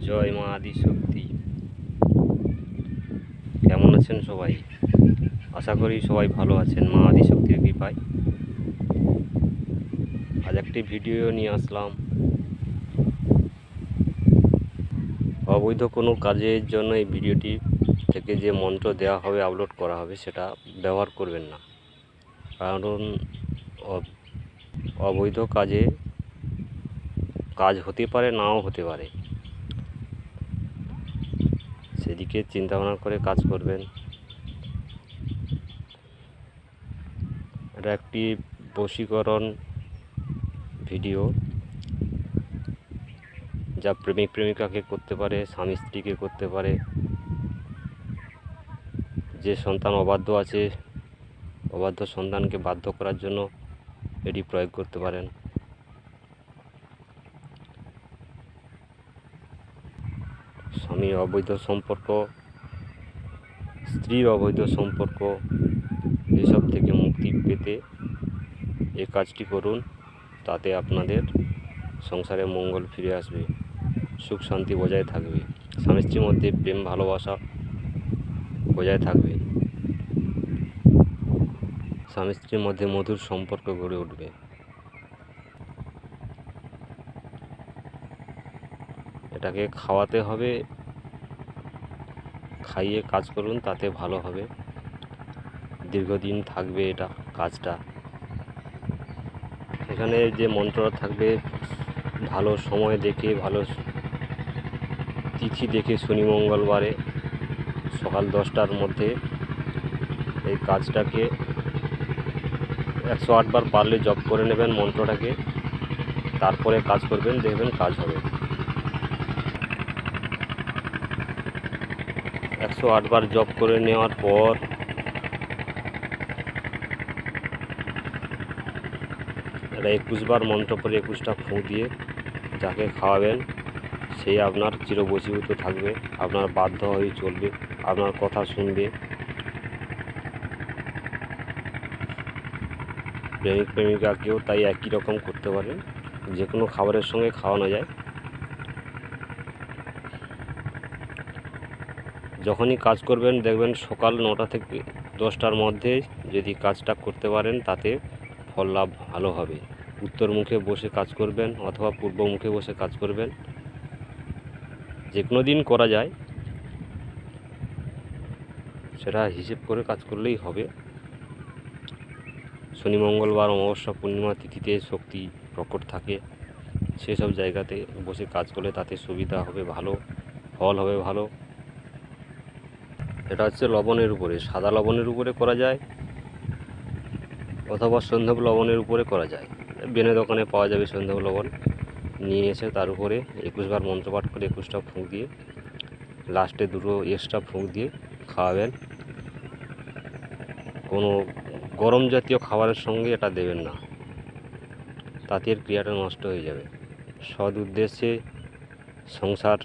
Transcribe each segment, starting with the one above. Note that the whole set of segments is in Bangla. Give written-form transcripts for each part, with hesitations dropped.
জয় মা আদিশক্তি। কেমন আছেন সবাই? আশা করি সবাই ভালো আছেন মা আদিশক্তির কৃপায়। আজ একটি ভিডিও নিয়ে আসলাম। অবৈধ কোনো কাজের জন্য এই ভিডিওটি থেকে যে মন্ত্র দেওয়া হবে, আপলোড করা হবে, সেটা ব্যবহার করবেন না। কারণ অবৈধ কাজে কাজ হতে পারে, নাও হতে পারে। সেদিকে চিন্তা ভাবনা করে কাজ করবেন। এটা একটি বশীকরণ ভিডিও, যা প্রেমিক প্রেমিকাকে করতে পারে, স্বামী স্ত্রীকে করতে পারে। যে সন্তান অবাধ্য আছে, অবাধ্য সন্তানকে বাধ্য করার জন্য এটি প্রয়োগ করতে পারেন। স্বামীর অবৈধ সম্পর্ক, স্ত্রীর অবৈধ সম্পর্ক, এসব থেকে মুক্তি পেতে এই কাজটি করুন। তাতে আপনাদের সংসারে মঙ্গল ফিরে আসবে, সুখ শান্তি বজায় থাকবে, স্বামী স্ত্রীর মধ্যে প্রেম ভালোবাসা বজায় থাকবে, স্বামী স্ত্রীর মধ্যে মধুর সম্পর্ক গড়ে উঠবে। এটাকে খাওয়াতে হবে, খাইয়ে কাজ করুন, তাতে ভালো হবে, দীর্ঘদিন থাকবে এটা কাজটা। এখানে যে মন্ত্রটা থাকবে, ভালো সময় দেখে, ভালো তিথি দেখে, শনি মঙ্গলবারে সকাল 10টার মধ্যে এই কাজটাকে 108 বার পারলে জপ করে নেবেন মন্ত্রটাকে, তারপরে কাজ করবেন, দেখবেন কাজ হবে। 108 বার জপ করে নেওয়ার পর এটা 21 বার মন্ত্র পরে 21টা ফুঁ দিয়ে যাকে খাওয়াবেন সেই আপনার চিরবশীভূত থাকবে, আপনার বাধ্য হয়ে চলবে, আপনার কথা শুনবে। প্রেমিক প্রেমিকাকেও তাই একই রকম করতে পারেন, যে কোনো খাবারের সঙ্গে খাওয়ানো যায়। যখনই কাজ করবেন দেখবেন সকাল 9টা থেকে 10টার মধ্যে যদি কাজটা করতে পারেন, তাতে ফল লাভ ভালো হবে। উত্তর মুখে বসে কাজ করবেন অথবা পূর্ব মুখে বসে কাজ করবেন, যে কোনো দিন করা যায়, সেটা হিসেব করে কাজ করলেই হবে। শনি মঙ্গলবার অমাবস্যা পূর্ণিমা তিথিতে শক্তি প্রকট থাকে, সেসব জায়গাতে বসে কাজ করলে তাতে সুবিধা হবে, ভালো ফল হবে ভালো। এটা হচ্ছে লবণের উপরে, সাদা লবণের উপরে করা যায় অথবা সন্ধব লবণের উপরে করা যায়। বেনে দোকানে পাওয়া যাবে সন্ধব লবণ, নিয়ে এসে তার উপরে 21 বার মন্ত্রপাঠ করে 21টা ফুঁক দিয়ে লাস্টে 2টো এক্সট্রা ফুঁক দিয়ে খাওয়াবেন। কোনো গরম জাতীয় খাবারের সঙ্গে এটা দেবেন না, তাতে এর ক্রিয়াটা নষ্ট হয়ে যাবে। সৎ উদ্দেশ্যে সংসার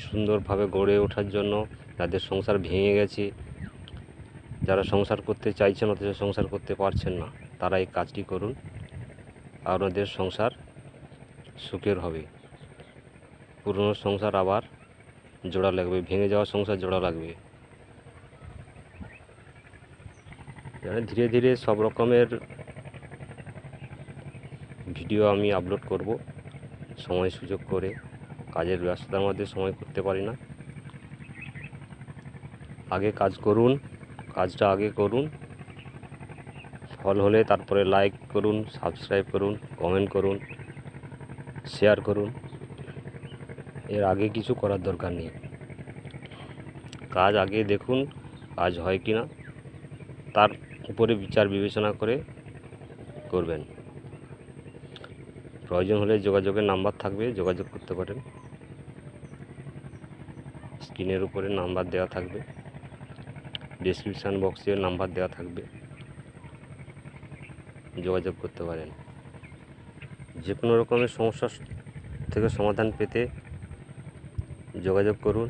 সুন্দরভাবে গড়ে ওঠার জন্য, যাদের সংসার ভেঙে গেছে, যারা সংসার করতে চাইছেন অথচ সংসার করতে পারছেন না, তারা এই কাজটি করুন, আপনাদের সংসার সুখের হবে। পুরনো সংসার আবার জোড়া লাগবে, ভেঙে যাওয়া সংসার জোড়া লাগবে। ধীরে ধীরে সব রকমের ভিডিও আমি আপলোড করব, সময় সুযোগ করে। কাজের ব্যস্ততার মধ্যে সময় করতে পারি না। আগে কাজ করুন, কাজটা আগে করুন, ফল হলে তারপরে লাইক করুন, সাবস্ক্রাইব করুন, কমেন্ট করুন, শেয়ার করুন। এর আগে কিছু করার দরকার নেই। কাজ আগে দেখুন, কাজ হয় কি না, তার উপরে বিচার বিবেচনা করে করবেন। প্রয়োজন হলে যোগাযোগের নাম্বার থাকবে, যোগাযোগ করতে পারেন। স্ক্রিনের উপরে নাম্বার দেওয়া থাকবে, ডেসক্রিপশান বক্সে নাম্বার দেওয়া থাকবে, যোগাযোগ করতে পারেন। যে কোনো রকমের সমস্যা থেকে সমাধান পেতে যোগাযোগ করুন,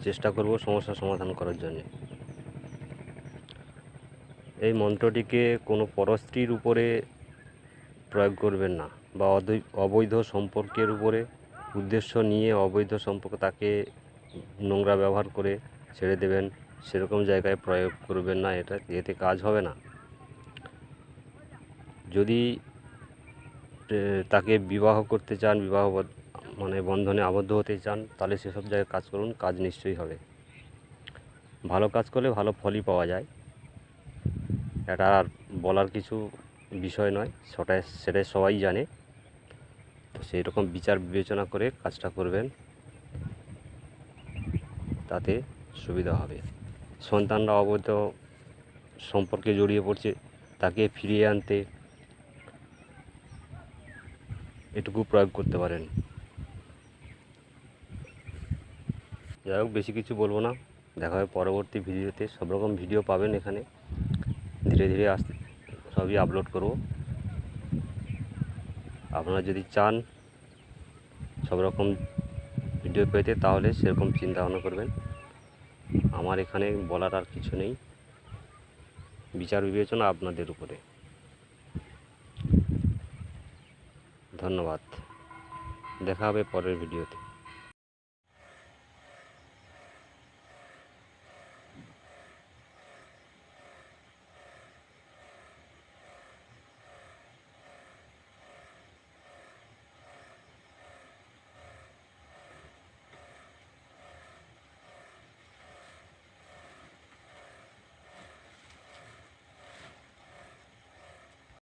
চেষ্টা করব সমস্যার সমাধান করার জন্য। এই মন্ত্রটিকে কোনো পরস্ত্রীর উপরে প্রয়োগ করবেন না, বা অবৈধ সম্পর্কের উপরে উদ্দেশ্য নিয়ে অবৈধ সম্পর্ক তাকে নোংরা ব্যবহার করে ছেড়ে দেবেন, সেরকম জায়গায় প্রয়োগ করবেন না। এতে কাজ হবে না। যদি তাকে বিবাহ করতে চান, মানে বন্ধনে আবদ্ধ হতে চান, তাহলে সেসব জায়গায় কাজ করুন, কাজ নিশ্চয়ই হবে। ভালো কাজ করলে ভালো ফলই পাওয়া যায়, এটা আর বলার কিছু বিষয় নয়, সেটাই সবাই জানে। তো সেই রকম বিচার বিবেচনা করে কাজটা করবেন, তাতে সুবিধা হবে। সন্তানরা অবৈধ সম্পর্কে জড়িয়ে পড়ছে, তাকে ফিরিয়ে আনতে এটুকু প্রয়োগ করতে পারেন। যাই হোক, বেশি কিছু বলবো না, দেখা হবে পরবর্তী ভিডিওতে। সব রকম ভিডিও পাবেন এখানে, ধীরে ধীরে সবই আপলোড করব। আপনারা যদি চান সব রকম ভিডিও পেতে, তাহলে সেরকম চিন্তা ভাবনা করবেন। আমার এখানে বলার আর কিছু নেই, বিচার বিবেচনা আপনাদের উপরে। ধন্যবাদ, দেখা হবে পরের ভিডিওতে।